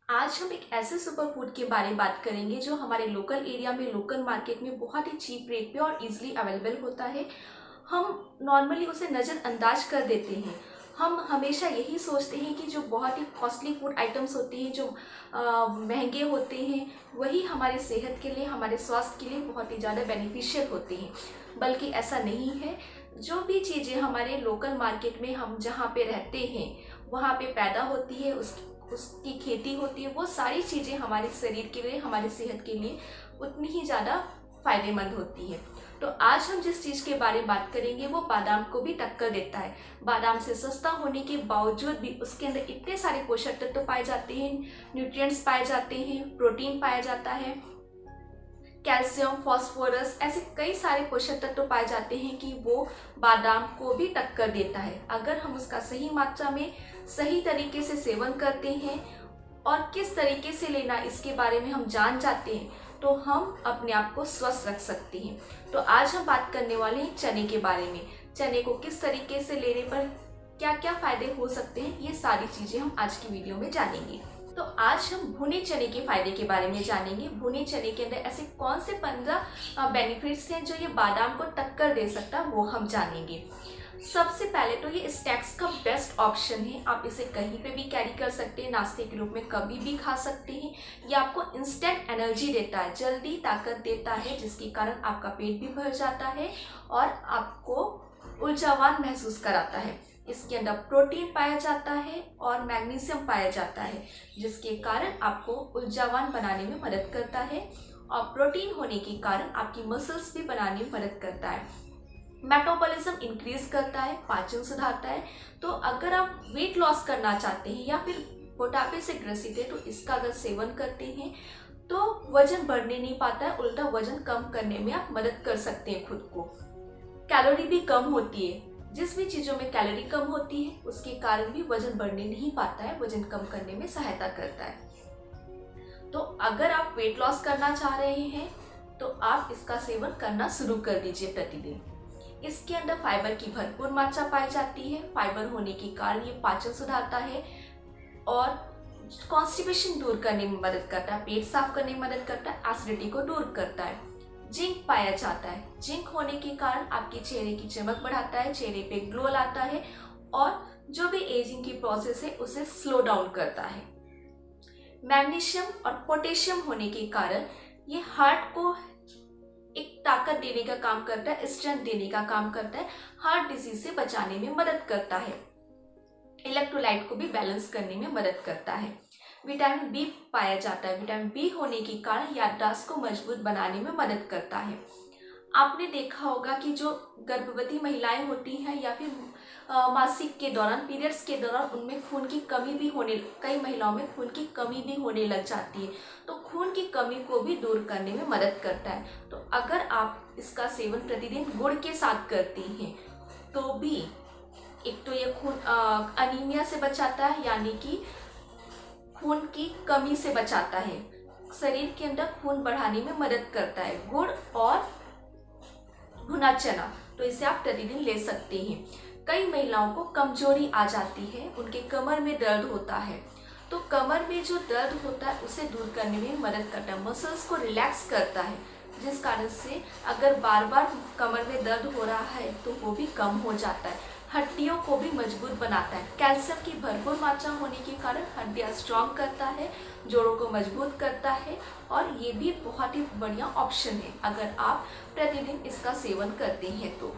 आज हम एक ऐसे सुपर फूड के बारे में बात करेंगे जो हमारे लोकल एरिया में, लोकल मार्केट में बहुत ही चीप रेट पे और इजीली अवेलेबल होता है। हम नॉर्मली उसे नज़रअंदाज कर देते हैं। हम हमेशा यही सोचते हैं कि जो बहुत ही कॉस्टली फूड आइटम्स होते हैं, जो महंगे होते हैं, वही हमारी सेहत के लिए, हमारे स्वास्थ्य के लिए बहुत ही ज़्यादा बेनिफिशियल होते हैं। बल्कि ऐसा नहीं है। जो भी चीज़ें हमारे लोकल मार्केट में, हम जहाँ पे रहते हैं वहाँ पे पैदा होती है, उसकी खेती होती है, वो सारी चीज़ें हमारे शरीर के लिए, हमारी सेहत के लिए उतनी ही ज़्यादा फायदेमंद होती है। तो आज हम जिस चीज़ के बारे में बात करेंगे वो बादाम को भी टक्कर देता है। बादाम से सस्ता होने के बावजूद भी उसके अंदर इतने सारे पोषक तत्व पाए जाते हैं, न्यूट्रिएंट्स पाए जाते हैं, प्रोटीन पाया जाता है, कैल्शियम, फास्फोरस, ऐसे कई सारे पोषक तत्व पाए जाते हैं कि वो बादाम को भी टक्कर देता है। अगर हम उसका सही मात्रा में, सही तरीके से सेवन करते हैं और किस तरीके से लेना इसके बारे में हम जान जाते हैं तो हम अपने आप को स्वस्थ रख सकते हैं। तो आज हम बात करने वाले हैं चने के बारे में। चने को किस तरीके से लेने पर क्या क्या फायदे हो सकते हैं, ये सारी चीज़ें हम आज की वीडियो में जानेंगे। तो आज हम भुने चने के फायदे के बारे में जानेंगे। भुने चने के अंदर ऐसे कौन से 15 बेनिफिट्स हैं जो ये बादाम को टक्कर दे सकता है, वो हम जानेंगे। सबसे पहले तो ये स्नैक्स का बेस्ट ऑप्शन है। आप इसे कहीं पे भी कैरी कर सकते हैं, नाश्ते के रूप में कभी भी खा सकते हैं। ये आपको इंस्टेंट एनर्जी देता है, जल्दी ताकत देता है, जिसके कारण आपका पेट भी भर जाता है और आपको ऊर्जावान महसूस कराता है। इसके अंदर प्रोटीन पाया जाता है और मैग्नीशियम पाया जाता है, जिसके कारण आपको ऊर्जावान बनाने में मदद करता है। और प्रोटीन होने के कारण आपकी मसल्स भी बनाने में मदद करता है, मेटाबॉलिज्म इंक्रीज करता है, पाचन सुधारता है। तो अगर आप वेट लॉस करना चाहते हैं या फिर मोटापे से ग्रसित है तो इसका अगर सेवन करते हैं तो वजन बढ़ने नहीं पाता है, उल्टा वजन कम करने में आप मदद कर सकते हैं खुद को। कैलोरी भी कम होती है। जिस भी चीज़ों में कैलोरी कम होती है उसके कारण भी वजन बढ़ने नहीं पाता है, वजन कम करने में सहायता करता है। तो अगर आप वेट लॉस करना चाह रहे हैं तो आप इसका सेवन करना शुरू कर दीजिए प्रतिदिन। इसके अंदर फाइबर की भरपूर मात्रा पाई जाती है। फाइबर होने के कारण ये पाचन सुधारता है और कॉन्स्टिपेशन दूर करने में मदद करता है, पेट साफ करने में मदद करता है, एसिडिटी को दूर करता है। जिंक पाया जाता है। जिंक होने के कारण आपके चेहरे की चमक बढ़ाता है, चेहरे पे ग्लो लाता है और जो भी एजिंग की प्रोसेस है उसे स्लो डाउन करता है। मैग्नीशियम और पोटेशियम होने के कारण ये हार्ट को एक ताकत देने का काम करता है, स्ट्रेंथ देने का काम करता है, हार्ट डिजीज से बचाने में मदद करता है, इलेक्ट्रोलाइट को भी बैलेंस करने में मदद करता है। विटामिन बी पाया जाता है। विटामिन बी होने के कारण याददाश्त को मजबूत बनाने में मदद करता है। आपने देखा होगा कि जो गर्भवती महिलाएं होती हैं या फिर मासिक के दौरान, पीरियड्स के दौरान, उनमें खून की कमी भी होने, कई महिलाओं में खून की कमी भी होने लग जाती है। तो खून की कमी को भी दूर करने में मदद करता है। तो अगर आप इसका सेवन प्रतिदिन गुड़ के साथ करती हैं तो भी एक तो ये खून अनीमिया से बचाता है, यानी कि खून की कमी से बचाता है, शरीर के अंदर खून बढ़ाने में मदद करता है। गुड़ और भुना चना, तो इसे आप प्रतिदिन ले सकते हैं। कई महिलाओं को कमजोरी आ जाती है, उनके कमर में दर्द होता है, तो कमर में जो दर्द होता है उसे दूर करने में मदद करता है, मसल्स को रिलैक्स करता है, जिस कारण से अगर बार बार कमर में दर्द हो रहा है तो वो भी कम हो जाता है। हड्डियों को भी मजबूत बनाता है। कैल्शियम की भरपूर मात्रा होने के कारण हड्डियां स्ट्रॉन्ग करता है, जोड़ों को मजबूत करता है और ये भी बहुत ही बढ़िया ऑप्शन है अगर आप प्रतिदिन इसका सेवन करते हैं तो।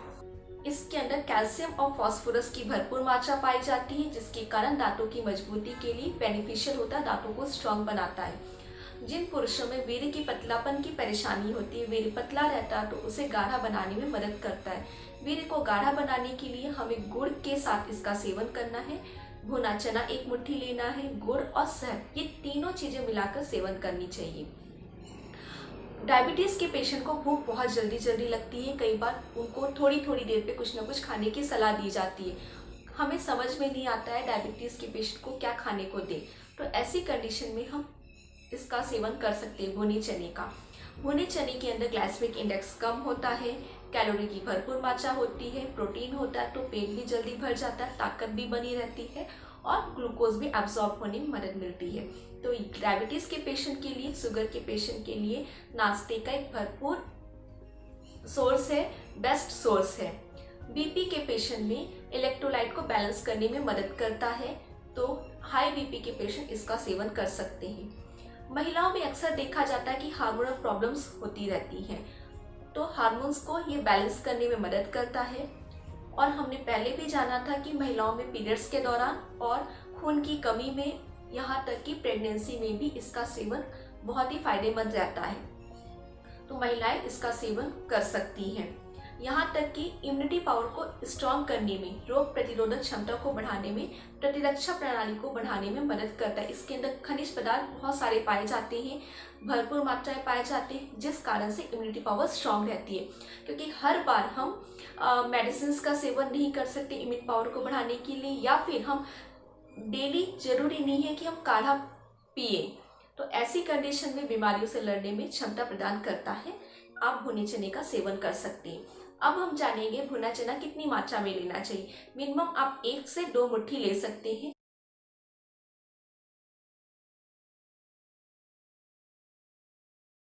इसके अंदर कैल्शियम और फास्फोरस की भरपूर मात्रा पाई जाती है, जिसके कारण दांतों की मजबूती के लिए बेनिफिशियल होता है, दांतों को स्ट्रॉन्ग बनाता है। जिन पुरुषों में वीर्य की पतलापन की परेशानी होती है, वीर्य पतला रहता है, तो उसे गाढ़ा बनाने में मदद करता है। वीर्य को गाढ़ा बनाने के लिए हमें गुड़ के साथ इसका सेवन करना है। भुना चना 1 मुट्ठी लेना है, गुड़ और शहद, ये तीनों चीजें मिलाकर सेवन करनी चाहिए। डायबिटीज के पेशेंट को भूख बहुत जल्दी जल्दी लगती है, कई बार उनको थोड़ी थोड़ी देर पे कुछ ना कुछ खाने की सलाह दी जाती है। हमें समझ में नहीं आता है डायबिटीज के पेशेंट को क्या खाने को दे, तो ऐसी कंडीशन में हम इसका सेवन कर सकते हैं भुने चने का। भुने चने के अंदर ग्लाइसेमिक इंडेक्स कम होता है, कैलोरी की भरपूर मात्रा होती है, प्रोटीन होता है, तो पेट भी जल्दी भर जाता है, ताकत भी बनी रहती है और ग्लूकोज भी एब्जॉर्ब होने में मदद मिलती है। तो डायबिटीज़ के पेशेंट के लिए, शुगर के पेशेंट के लिए नाश्ते का एक भरपूर सोर्स है, बेस्ट सोर्स है। बीपी के पेशेंट में इलेक्ट्रोलाइट को बैलेंस करने में मदद करता है, तो हाई बीपी के पेशेंट इसका सेवन कर सकते हैं। महिलाओं में अक्सर देखा जाता है कि हार्मोनल प्रॉब्लम्स होती रहती हैं, तो हार्मोन्स को ये बैलेंस करने में मदद करता है। और हमने पहले भी जाना था कि महिलाओं में पीरियड्स के दौरान और खून की कमी में, यहाँ तक कि प्रेगनेंसी में भी इसका सेवन बहुत ही फायदेमंद रहता है, तो महिलाएं इसका सेवन कर सकती हैं। यहाँ तक कि इम्यूनिटी पावर को स्ट्रॉन्ग करने में, रोग प्रतिरोधक क्षमता को बढ़ाने में, प्रतिरक्षा प्रणाली को बढ़ाने में मदद करता है। इसके अंदर खनिज पदार्थ बहुत सारे पाए जाते हैं, भरपूर मात्रा में पाए जाते हैं, जिस कारण से इम्यूनिटी पावर स्ट्रॉन्ग रहती है। क्योंकि हर बार हम मेडिसिन का सेवन नहीं कर सकते इम्यूनिटी पावर को बढ़ाने के लिए, या फिर हम डेली जरूरी नहीं है कि हम काढ़ा पिए, तो ऐसी कंडीशन में बीमारियों से लड़ने में क्षमता प्रदान करता है। आप भुने चने का सेवन कर सकते हैं। अब हम जानेंगे भुना चना कितनी मात्रा में लेना चाहिए। मिनिमम आप 1 से 2 मुट्ठी ले सकते हैं।